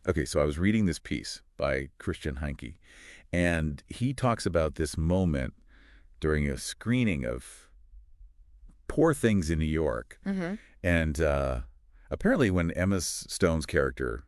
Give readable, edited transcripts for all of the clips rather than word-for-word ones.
Okay, so I was reading this piece by Christian Heinke, and he talks about this moment during a screening of Poor Things in New York. Mm-hmm. And apparently when Emma Stone's character,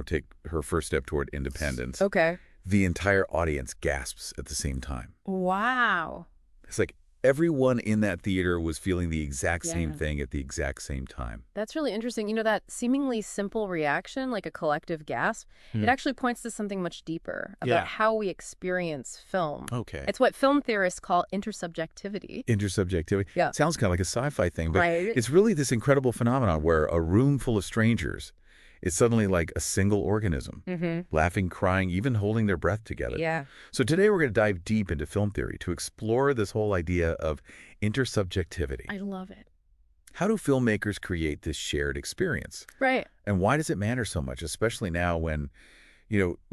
take her first step toward independence, Okay. the entire audience gasps at the same time. Wow. It's like everyone in that theater was feeling the exact same Yeah. thing at the exact same time. That's really interesting. You know, that seemingly simple reaction, like a collective gasp, it actually points to something much deeper about Yeah. how we experience film. Okay. It's what film theorists call intersubjectivity. Intersubjectivity. Yeah. Sounds kind of like a sci-fi thing, but Right. it's really this incredible phenomenon where a room full of strangers is suddenly like a single organism, laughing, crying, even holding their breath together. Yeah. So today we're going to dive deep into film theory to explore this whole idea of intersubjectivity. I love it. How do filmmakers create this shared experience? Right. And why does it matter so much, especially now when,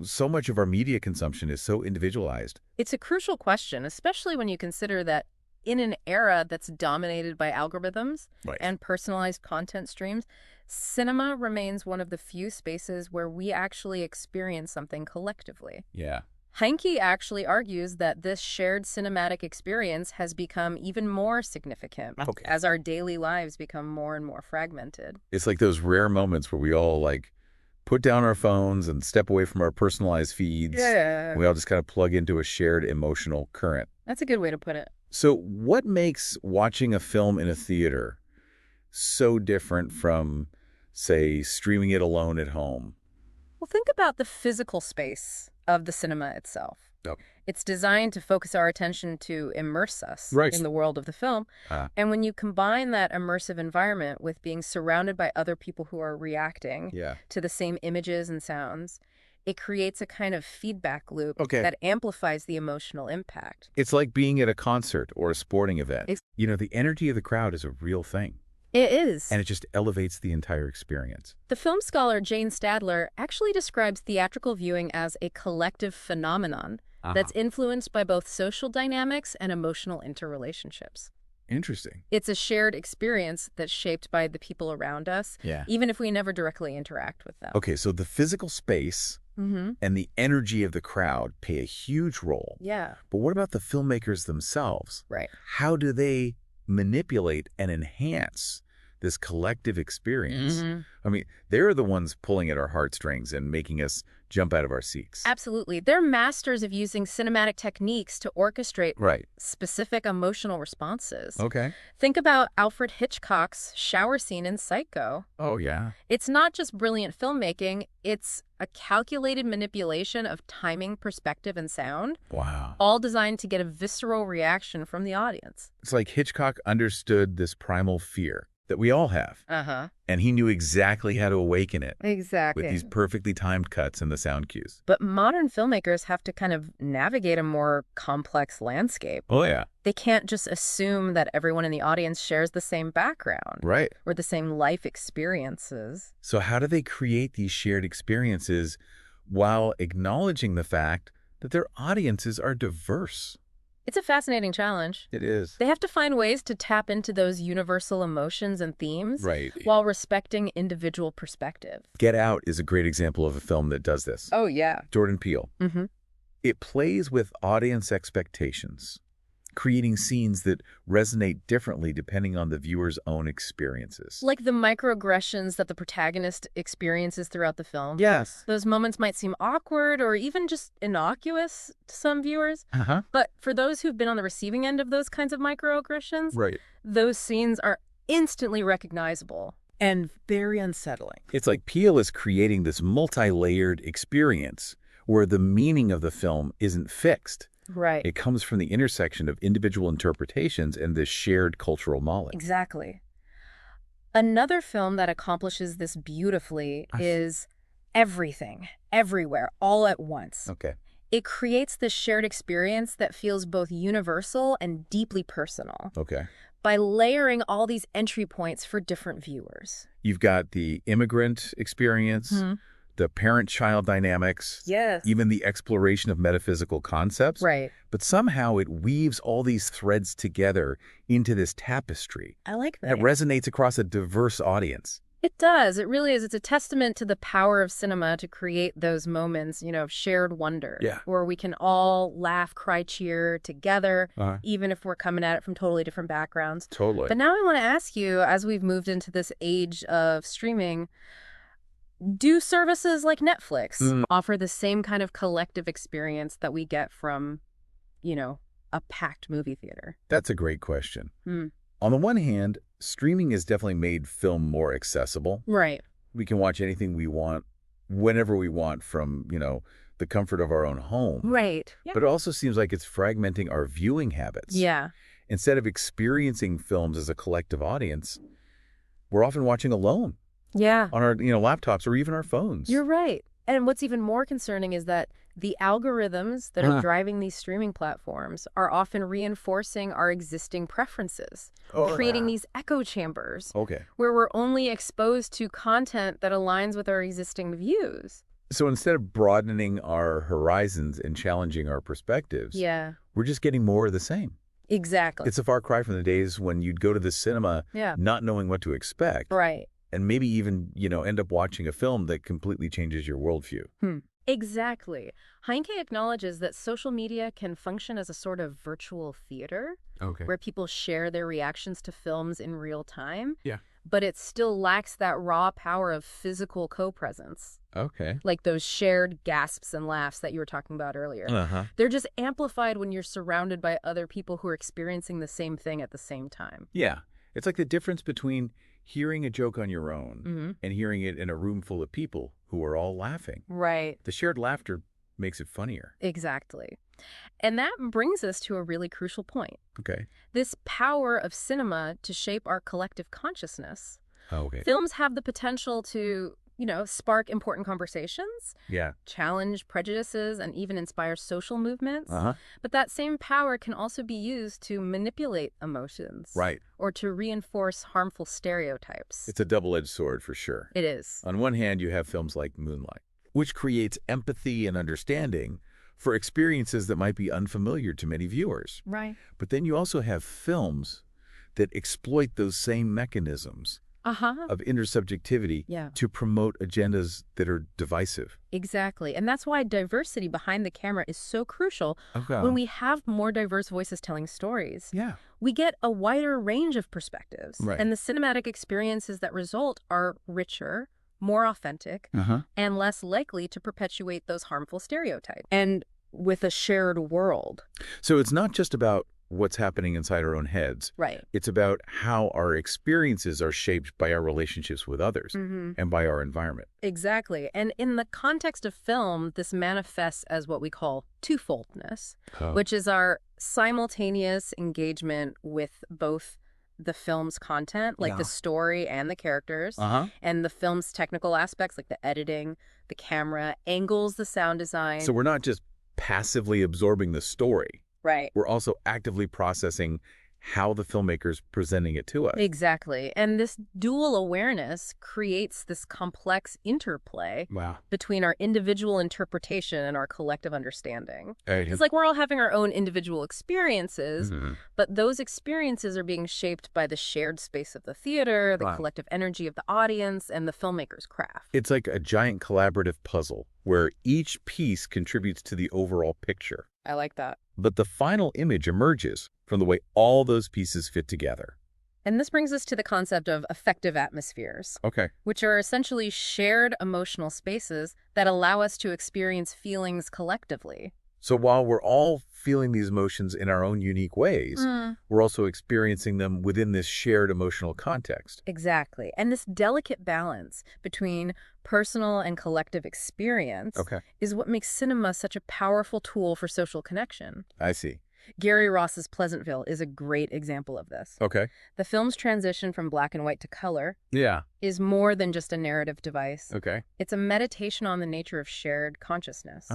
so much of our media consumption is so individualized? It's a crucial question, especially when you consider that in an era that's dominated by algorithms Right. and personalized content streams, cinema remains one of the few spaces where we actually experience something collectively. Yeah. Heinke actually argues that this shared cinematic experience has become even more significant Okay. as our daily lives become more and more fragmented. It's like those rare moments where we all put down our phones and step away from our personalized feeds. Yeah. We all just kind of plug into a shared emotional current. That's a good way to put it. So what makes watching a film in a theater so different from, say, streaming it alone at home? Well, think about the physical space of the cinema itself. Oh. It's designed to focus our attention to immerse us Right. in the world of the film. And when you combine that immersive environment with being surrounded by other people who are reacting Yeah. to the same images and sounds, it creates a kind of feedback loop Okay. that amplifies the emotional impact. It's like being at a concert or a sporting event. Ex- The energy of the crowd is a real thing, It is. and it just elevates the entire experience. The film scholar Jane Stadler actually describes theatrical viewing as a collective phenomenon that's influenced by both social dynamics and emotional interrelationships. Interesting. It's a shared experience that's shaped by the people around us, Yeah. even if we never directly interact with them. Okay, so the physical space and the energy of the crowd play a huge role. Yeah, But what about the filmmakers themselves? right. How do they manipulate and enhance this collective experience? I mean, they're the ones pulling at our heartstrings and making us jump out of our seats. Absolutely. They're masters of using cinematic techniques to orchestrate Right. specific emotional responses. Okay. Think about Alfred Hitchcock's shower scene in Psycho. Oh, yeah. It's not just brilliant filmmaking, it's a calculated manipulation of timing, perspective, and sound, Wow. all designed to get a visceral reaction from the audience. It's like Hitchcock understood this primal fear that we all have, Uh-huh. and he knew exactly how to awaken it Exactly. with these perfectly timed cuts and the sound cues. But modern filmmakers have to kind of navigate a more complex landscape. Oh, yeah. They can't just assume that everyone in the audience shares the same background Right. or the same life experiences. So how do they create these shared experiences while acknowledging the fact that their audiences are diverse? It's a fascinating challenge. It is. They have to find ways to tap into those universal emotions and themes Right. while respecting individual perspective. Get Out is a great example of a film that does this. Oh, yeah. Jordan Peele. Mm-hmm. It plays with audience expectations, creating scenes that resonate differently depending on the viewer's own experiences. Like the microaggressions that the protagonist experiences throughout the film. Yes. Those moments might seem awkward or even just innocuous to some viewers. Uh-huh. But for those who've been on the receiving end of those kinds of microaggressions, Right. those scenes are instantly recognizable and very unsettling. It's like Peele is creating this multi-layered experience where the meaning of the film isn't fixed. Right. It comes from the intersection of individual interpretations and this shared cultural knowledge. Exactly. Another film that accomplishes this beautifully is Everything, Everywhere, All at Once. Okay. It creates this shared experience that feels both universal and deeply personal Okay. by layering all these entry points for different viewers. You've got the immigrant experience, the parent-child dynamics, Yes. even the exploration of metaphysical concepts. Right. But somehow it weaves all these threads together into this tapestry I like that resonates across a diverse audience. It does. It really is. It's a testament to the power of cinema to create those moments, of shared wonder. Yeah. Where we can all laugh, cry, cheer together, Uh-huh. even if we're coming at it from totally different backgrounds. Totally. But now I want to ask you, as we've moved into this age of streaming, do services like Netflix offer the same kind of collective experience that we get from, a packed movie theater? That's a great question. On the one hand, streaming has definitely made film more accessible. Right. We can watch anything we want, whenever we want from, the comfort of our own home. Right. Yeah. But it also seems like it's fragmenting our viewing habits. Yeah. Instead of experiencing films as a collective audience, we're often watching alone. Yeah. On our, laptops or even our phones. You're right. And what's even more concerning is that the algorithms that are driving these streaming platforms are often reinforcing our existing preferences, creating these echo chambers where we're only exposed to content that aligns with our existing views. So instead of broadening our horizons and challenging our perspectives, we're just getting more of the same. Exactly. It's a far cry from the days when you'd go to the cinema not knowing what to expect. Right. And maybe even, end up watching a film that completely changes your worldview. Exactly. Heinke acknowledges that social media can function as a sort of virtual theater where people share their reactions to films in real time. Yeah. But it still lacks that raw power of physical co-presence. Okay. Like those shared gasps and laughs that you were talking about earlier. They're just amplified when you're surrounded by other people who are experiencing the same thing at the same time. Yeah. It's like the difference between hearing a joke on your own and hearing it in a room full of people who are all laughing. Right. The shared laughter makes it funnier. Exactly. And that brings us to a really crucial point. Okay. This power of cinema to shape our collective consciousness. Films have the potential to, spark important conversations, challenge prejudices, and even inspire social movements. But that same power can also be used to manipulate emotions. Right. Or to reinforce harmful stereotypes. It's a double-edged sword for sure. It is. On one hand, you have films like Moonlight, which creates empathy and understanding for experiences that might be unfamiliar to many viewers. Right. But then you also have films that exploit those same mechanisms of intersubjectivity to promote agendas that are divisive. Exactly. And that's why diversity behind the camera is so crucial. When we have more diverse voices telling stories, we get a wider range of perspectives. Right. And the cinematic experiences that result are richer, more authentic, and less likely to perpetuate those harmful stereotypes. And with a shared world. So it's not just about what's happening inside our own heads. Right. It's about how our experiences are shaped by our relationships with others and by our environment. Exactly. And in the context of film, this manifests as what we call twofoldness, which is our simultaneous engagement with both the film's content, like the story and the characters, and the film's technical aspects, like the editing, the camera, angles, the sound design. So we're not just passively absorbing the story. Right. We're also actively processing how the filmmaker's presenting it to us. Exactly. And this dual awareness creates this complex interplay between our individual interpretation and our collective understanding. It's like we're all having our own individual experiences, but those experiences are being shaped by the shared space of the theater, the collective energy of the audience, and the filmmaker's craft. It's like a giant collaborative puzzle where each piece contributes to the overall picture. I like that. But the final image emerges from the way all those pieces fit together. And this brings us to the concept of affective atmospheres, which are essentially shared emotional spaces that allow us to experience feelings collectively. So while we're all feeling these emotions in our own unique ways, we're also experiencing them within this shared emotional context. Exactly. And this delicate balance between personal and collective experience is what makes cinema such a powerful tool for social connection. I see. Gary Ross's Pleasantville is a great example of this. The film's transition from black and white to color is more than just a narrative device. It's a meditation on the nature of shared consciousness,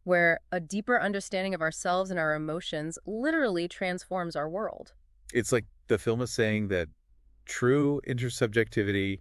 where a deeper understanding of ourselves and our emotions literally transforms our world. It's like the film is saying that true intersubjectivity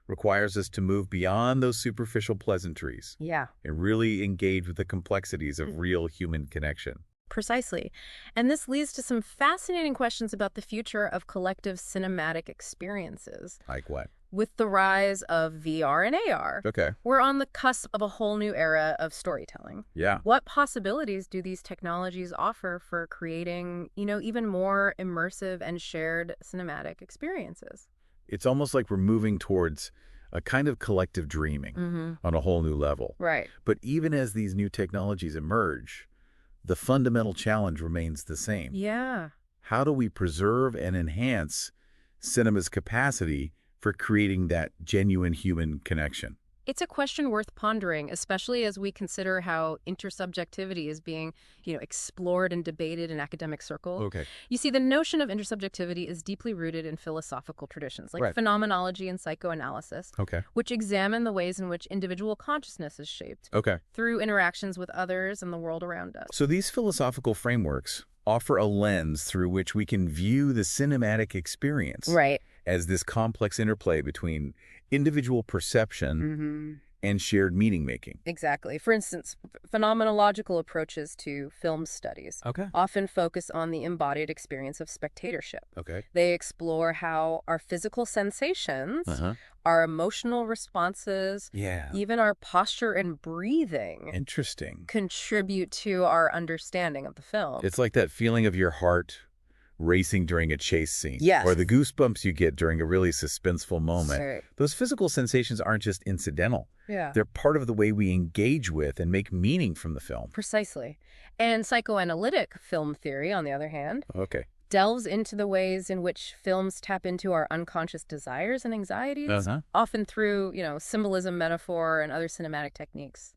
requires us to move beyond those superficial pleasantries and really engage with the complexities of real human connection. Precisely. And this leads to some fascinating questions about the future of collective cinematic experiences. Like what? With the rise of VR and AR, we're on the cusp of a whole new era of storytelling. Yeah. What possibilities do these technologies offer for creating, even more immersive and shared cinematic experiences? It's almost like we're moving towards a kind of collective dreaming on a whole new level. Right. But even as these new technologies emerge, the fundamental challenge remains the same. Yeah. How do we preserve and enhance cinema's capacity for creating that genuine human connection? It's a question worth pondering, especially as we consider how intersubjectivity is being, explored and debated in academic circles. Okay. You see, the notion of intersubjectivity is deeply rooted in philosophical traditions like phenomenology and psychoanalysis, which examine the ways in which individual consciousness is shaped through interactions with others and the world around us. So these philosophical frameworks offer a lens through which we can view the cinematic experience as this complex interplay between individual perception and shared meaning-making. Exactly. For instance, phenomenological approaches to film studies often focus on the embodied experience of spectatorship. They explore how our physical sensations, our emotional responses, even our posture and breathing contribute to our understanding of the film. It's like that feeling of your heart racing during a chase scene. Or the goosebumps you get during a really suspenseful moment. Those physical sensations aren't just incidental. They're part of the way we engage with and make meaning from the film. Precisely. And psychoanalytic film theory, on the other hand, delves into the ways in which films tap into our unconscious desires and anxieties, often through, symbolism, metaphor, and other cinematic techniques.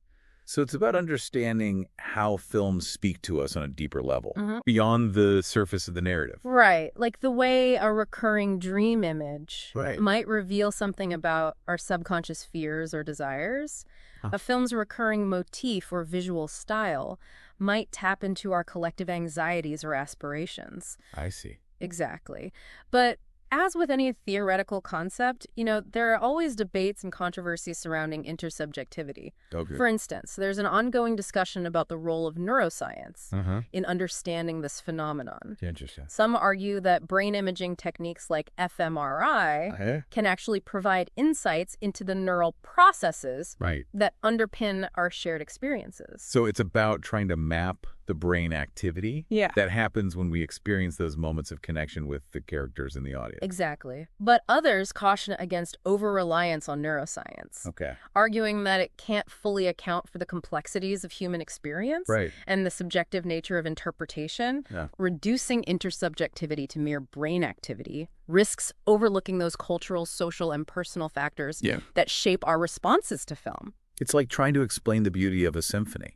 So it's about understanding how films speak to us on a deeper level, beyond the surface of the narrative. Right. Like the way a recurring dream image might reveal something about our subconscious fears or desires. A film's recurring motif or visual style might tap into our collective anxieties or aspirations. I see. Exactly. But as with any theoretical concept, there are always debates and controversies surrounding intersubjectivity. For instance, there's an ongoing discussion about the role of neuroscience in understanding this phenomenon. Interesting. Some argue that brain imaging techniques like fMRI can actually provide insights into the neural processes that underpin our shared experiences. So it's about trying to map the brain activity that happens when we experience those moments of connection with the characters in the audience. Exactly. But others caution against over-reliance on neuroscience, arguing that it can't fully account for the complexities of human experience and the subjective nature of interpretation. Reducing intersubjectivity to mere brain activity risks overlooking those cultural, social, and personal factors that shape our responses to film. It's like trying to explain the beauty of a symphony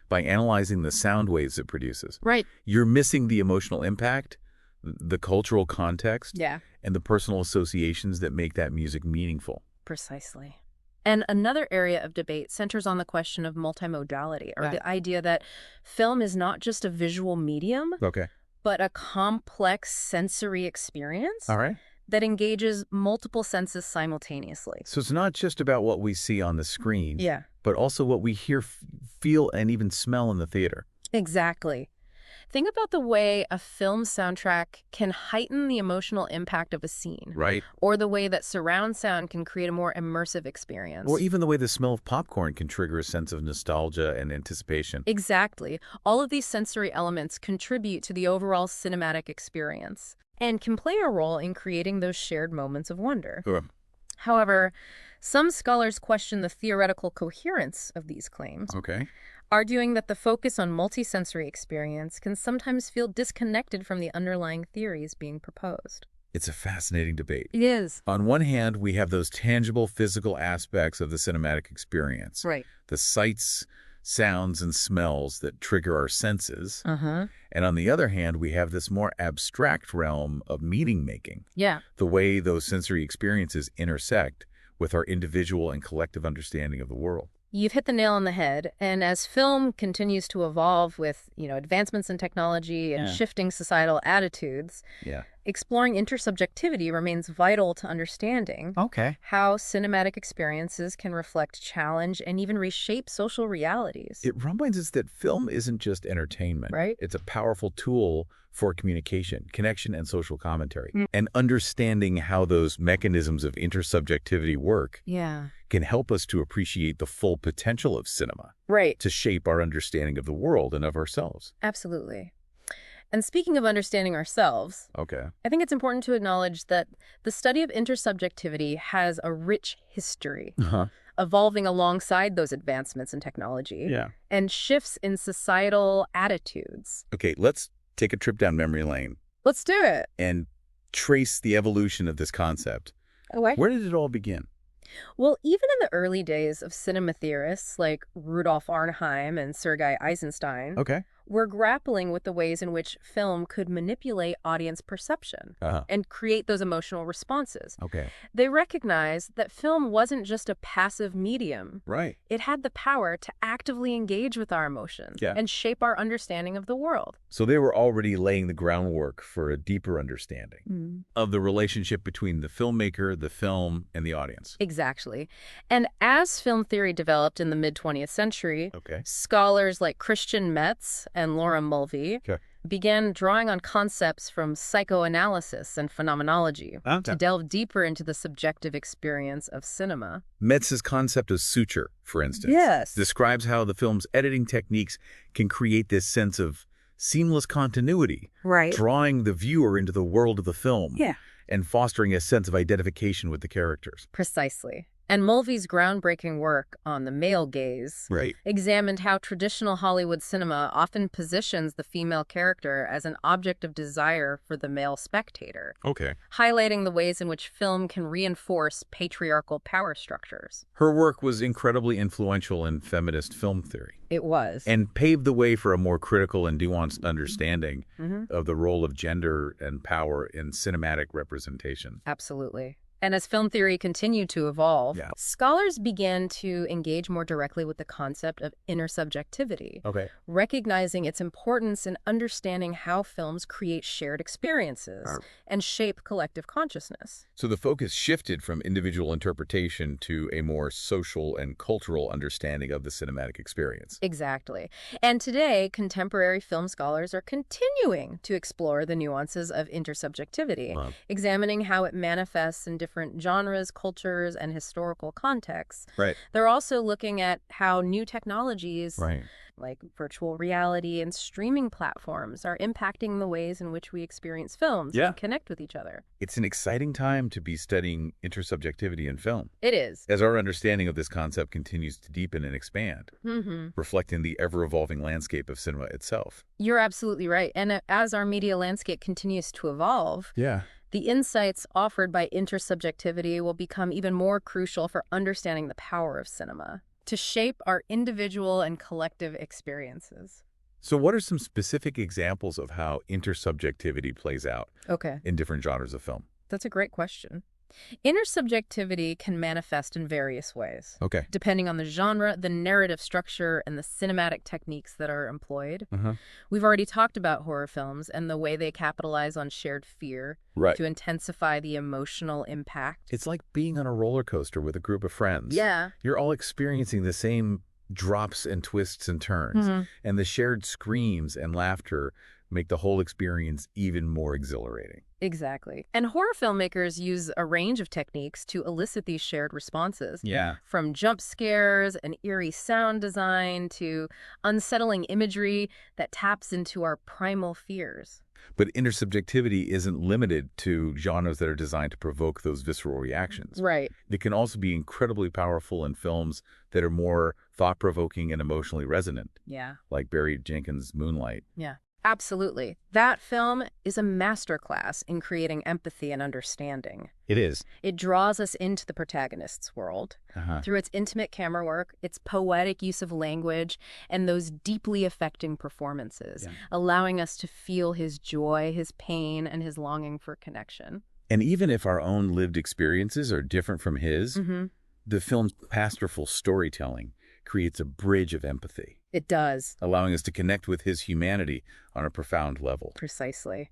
by analyzing the sound waves it produces. You're missing the emotional impact, the cultural context, and the personal associations that make that music meaningful. Precisely. And another area of debate centers on the question of multimodality, or the idea that film is not just a visual medium, but a complex sensory experience that engages multiple senses simultaneously. So it's not just about what we see on the screen, but also what we hear, feel, and even smell in the theater. Exactly. Think about the way a film soundtrack can heighten the emotional impact of a scene. Or the way that surround sound can create a more immersive experience. Or even the way the smell of popcorn can trigger a sense of nostalgia and anticipation. Exactly. All of these sensory elements contribute to the overall cinematic experience and can play a role in creating those shared moments of wonder. However, some scholars question the theoretical coherence of these claims, arguing that the focus on multisensory experience can sometimes feel disconnected from the underlying theories being proposed. It's a fascinating debate. It is. On one hand, we have those tangible physical aspects of the cinematic experience. The sights, sounds, and smells that trigger our senses. And on the other hand, we have this more abstract realm of meaning-making. The way those sensory experiences intersect with our individual and collective understanding of the world. You've hit the nail on the head. And as film continues to evolve with, advancements in technology and shifting societal attitudes, exploring intersubjectivity remains vital to understanding how cinematic experiences can reflect challenge and even reshape social realities. It reminds us that film isn't just entertainment. Right. It's a powerful tool for communication, connection, and social commentary. And understanding how those mechanisms of intersubjectivity work can help us to appreciate the full potential of cinema. Right. To shape our understanding of the world and of ourselves. Absolutely. And speaking of understanding ourselves, I think it's important to acknowledge that the study of intersubjectivity has a rich history, evolving alongside those advancements in technology and shifts in societal attitudes. Okay, let's take a trip down memory lane. Let's do it. And trace the evolution of this concept. Okay. Where did it all begin? Well, even in the early days of cinema theorists like Rudolf Arnheim and Sergei Eisenstein, we're grappling with the ways in which film could manipulate audience perception and create those emotional responses. They recognized that film wasn't just a passive medium. Right. It had the power to actively engage with our emotions and shape our understanding of the world. So they were already laying the groundwork for a deeper understanding of the relationship between the filmmaker, the film, and the audience. Exactly. And as film theory developed in the mid-20th century, scholars like Christian Metz and Laura Mulvey began drawing on concepts from psychoanalysis and phenomenology to delve deeper into the subjective experience of cinema. Metz's concept of suture, for instance, describes how the film's editing techniques can create this sense of seamless continuity, drawing the viewer into the world of the film and fostering a sense of identification with the characters. Precisely. And Mulvey's groundbreaking work on the male gaze examined how traditional Hollywood cinema often positions the female character as an object of desire for the male spectator, highlighting the ways in which film can reinforce patriarchal power structures. Her work was incredibly influential in feminist film theory. It was. And paved the way for a more critical and nuanced understanding of the role of gender and power in cinematic representation. Absolutely. And as film theory continued to evolve, scholars began to engage more directly with the concept of intersubjectivity, recognizing its importance in understanding how films create shared experiences and shape collective consciousness. So the focus shifted from individual interpretation to a more social and cultural understanding of the cinematic experience. Exactly. And today, contemporary film scholars are continuing to explore the nuances of intersubjectivity, examining how it manifests in different genres, cultures, and historical contexts. They're also looking at how new technologies like virtual reality and streaming platforms are impacting the ways in which we experience films and connect with each other. It's an exciting time to be studying intersubjectivity in film. It is. As our understanding of this concept continues to deepen and expand, reflecting the ever-evolving landscape of cinema itself. You're absolutely right. And as our media landscape continues to evolve, the insights offered by intersubjectivity will become even more crucial for understanding the power of cinema to shape our individual and collective experiences. So what are some specific examples of how intersubjectivity plays out in different genres of film? That's a great question. Intersubjectivity can manifest in various ways, depending on the genre, the narrative structure, and the cinematic techniques that are employed. We've already talked about horror films and the way they capitalize on shared fear to intensify the emotional impact. It's like being on a roller coaster with a group of friends. You're all experiencing the same drops and twists and turns, and the shared screams and laughter make the whole experience even more exhilarating. Exactly. And horror filmmakers use a range of techniques to elicit these shared responses. From jump scares and eerie sound design to unsettling imagery that taps into our primal fears. But intersubjectivity isn't limited to genres that are designed to provoke those visceral reactions. It can also be incredibly powerful in films that are more thought-provoking and emotionally resonant. Like Barry Jenkins' Moonlight. Absolutely. That film is a masterclass in creating empathy and understanding. It is. It draws us into the protagonist's world through its intimate camera work, its poetic use of language, and those deeply affecting performances, allowing us to feel his joy, his pain, and his longing for connection. And even if our own lived experiences are different from his, the film's masterful storytelling creates a bridge of empathy. It does. Allowing us to connect with his humanity on a profound level. Precisely.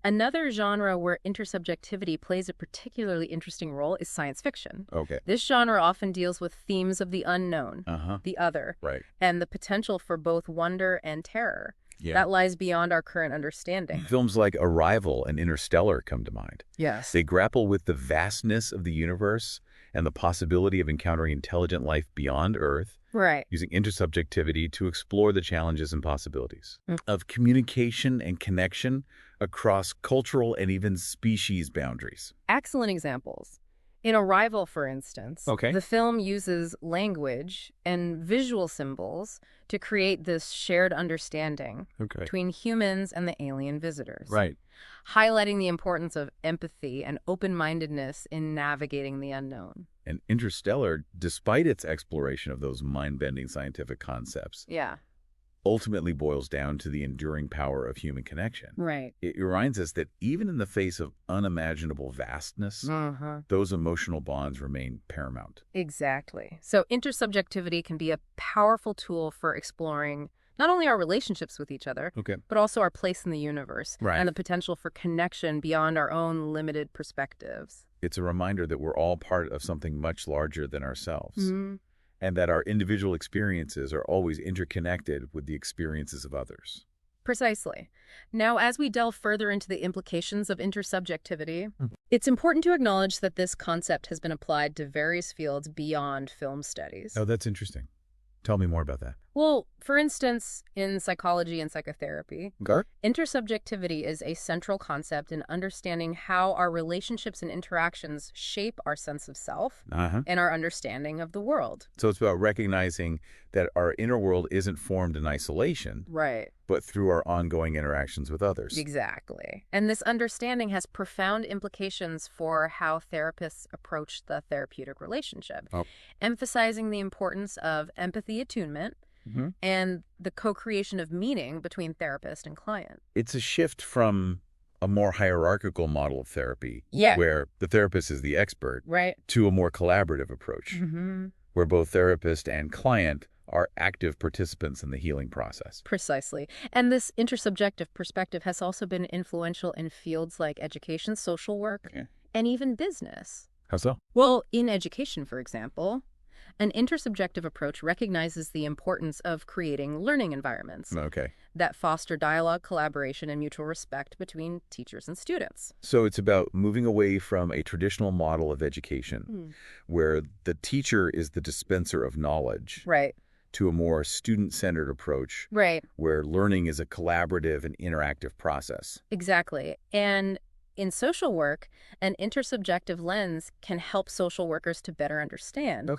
Another genre where intersubjectivity plays a particularly interesting role is science fiction. Okay. This genre often deals with themes of the unknown, the other, right, and the potential for both wonder and terror. Yeah. That lies beyond our current understanding. Films like Arrival and Interstellar come to mind. Yes. They grapple with the vastness of the universe and the possibility of encountering intelligent life beyond Earth, Right. using intersubjectivity to explore the challenges and possibilities of communication and connection across cultural and even species boundaries. Excellent examples. In Arrival, for instance, Okay. the film uses language and visual symbols to create this shared understanding between humans and the alien visitors. Right. Highlighting the importance of empathy and open-mindedness in navigating the unknown. And Interstellar, despite its exploration of those mind-bending scientific concepts, ultimately boils down to the enduring power of human connection. Right. It reminds us that even in the face of unimaginable vastness, those emotional bonds remain paramount. Exactly. So intersubjectivity can be a powerful tool for exploring not only our relationships with each other, but also our place in the universe and the potential for connection beyond our own limited perspectives. It's a reminder that we're all part of something much larger than ourselves, and that our individual experiences are always interconnected with the experiences of others. Precisely. Now, as we delve further into the implications of intersubjectivity, it's important to acknowledge that this concept has been applied to various fields beyond film studies. Oh, that's interesting. Tell me more about that. Well, for instance, in psychology and psychotherapy, intersubjectivity is a central concept in understanding how our relationships and interactions shape our sense of self and our understanding of the world. So it's about recognizing that our inner world isn't formed in isolation, but through our ongoing interactions with others. Exactly. And this understanding has profound implications for how therapists approach the therapeutic relationship, emphasizing the importance of empathy attunement and the co-creation of meaning between therapist and client. It's a shift from a more hierarchical model of therapy, where the therapist is the expert, to a more collaborative approach, where both therapist and client are active participants in the healing process. Precisely. And this intersubjective perspective has also been influential in fields like education, social work, and even business. How so? Well, in education, for example, an intersubjective approach recognizes the importance of creating learning environments that foster dialogue, collaboration, and mutual respect between teachers and students. So it's about moving away from a traditional model of education where the teacher is the dispenser of knowledge to a more student-centered approach where learning is a collaborative and interactive process. Exactly. And in social work, an intersubjective lens can help social workers to better understand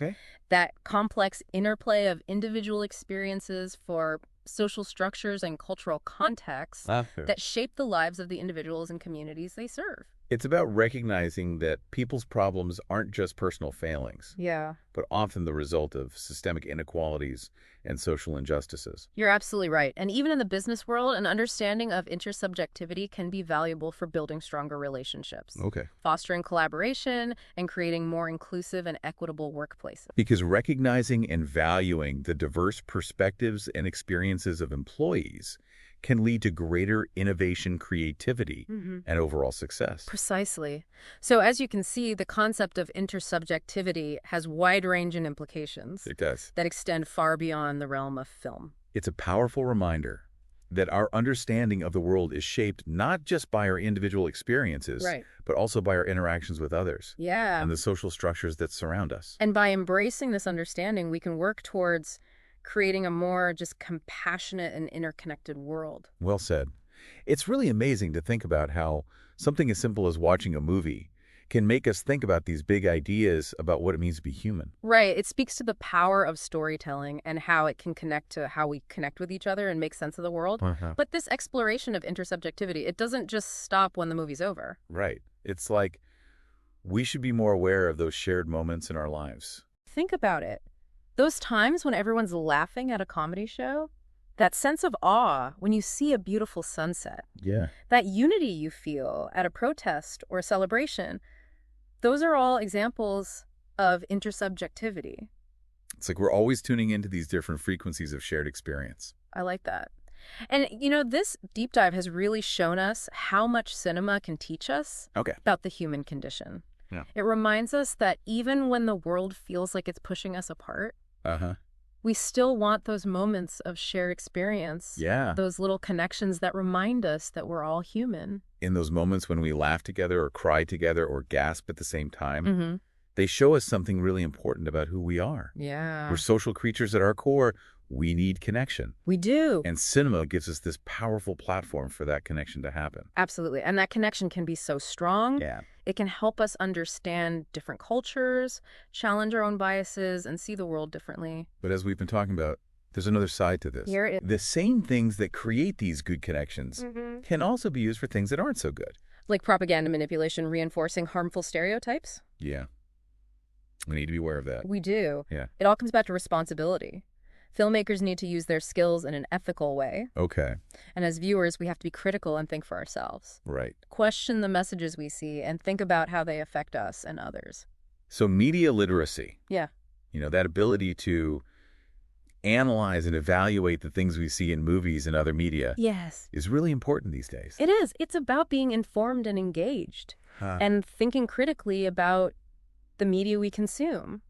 that complex interplay of individual experiences for social structures and cultural contexts that shape the lives of the individuals and communities they serve. It's about recognizing that people's problems aren't just personal failings, but often the result of systemic inequalities and social injustices. You're absolutely right. And even in the business world, an understanding of intersubjectivity can be valuable for building stronger relationships, fostering collaboration, and creating more inclusive and equitable workplaces. Because recognizing and valuing the diverse perspectives and experiences of employees can lead to greater innovation, creativity, and overall success. Precisely. So as you can see, the concept of intersubjectivity has wide-ranging implications. It does. That extend far beyond the realm of film. It's a powerful reminder that our understanding of the world is shaped not just by our individual experiences, but also by our interactions with others and the social structures that surround us. And by embracing this understanding, we can work towards creating a more just compassionate and interconnected world. Well said. It's really amazing to think about how something as simple as watching a movie can make us think about these big ideas about what it means to be human. Right. It speaks to the power of storytelling and how it can connect to how we connect with each other and make sense of the world. But this exploration of intersubjectivity, it doesn't just stop when the movie's over. Right. It's like we should be more aware of those shared moments in our lives. Think about it. Those times when everyone's laughing at a comedy show, that sense of awe when you see a beautiful sunset, that unity you feel at a protest or a celebration, those are all examples of intersubjectivity. It's like we're always tuning into these different frequencies of shared experience. I like that. And, this deep dive has really shown us how much cinema can teach us about the human condition. Yeah. It reminds us that even when the world feels like it's pushing us apart, we still want those moments of shared experience. Yeah. Those little connections that remind us that we're all human. In those moments when we laugh together or cry together or gasp at the same time, they show us something really important about who we are. Yeah. We're social creatures at our core. We need connection. We do. And cinema gives us this powerful platform for that connection to happen. Absolutely. And that connection can be so strong. Yeah. It can help us understand different cultures, challenge our own biases, and see the world differently. But as we've been talking about, there's another side to this. The same things that create these good connections can also be used for things that aren't so good. Like propaganda manipulation reinforcing harmful stereotypes? Yeah. We need to be aware of that. We do. Yeah. It all comes back to responsibility. Filmmakers need to use their skills in an ethical way. Okay. And as viewers, we have to be critical and think for ourselves. Right. Question the messages we see and think about how they affect us and others. So media literacy. Yeah. That ability to analyze and evaluate the things we see in movies and other media is really important these days. It is. It's about being informed and engaged and thinking critically about the media we consume,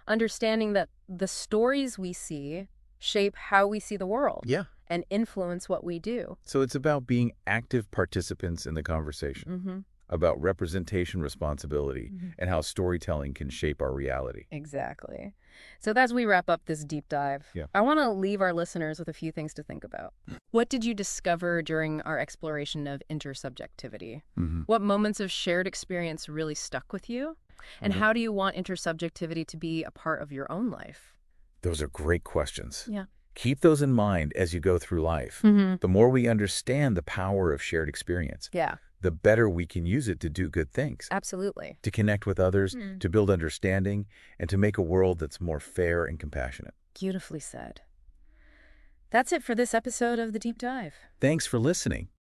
understanding that the stories we see shape how we see the world and influence what we do. So it's about being active participants in the conversation, about representation responsibility and how storytelling can shape our reality. Exactly. So as we wrap up this deep dive, I want to leave our listeners with a few things to think about. What did you discover during our exploration of intersubjectivity? What moments of shared experience really stuck with you? And how do you want intersubjectivity to be a part of your own life? Those are great questions. Yeah. Keep those in mind as you go through life. The more we understand the power of shared experience, the better we can use it to do good things. Absolutely. To connect with others, to build understanding, and to make a world that's more fair and compassionate. Beautifully said. That's it for this episode of The Deep Dive. Thanks for listening.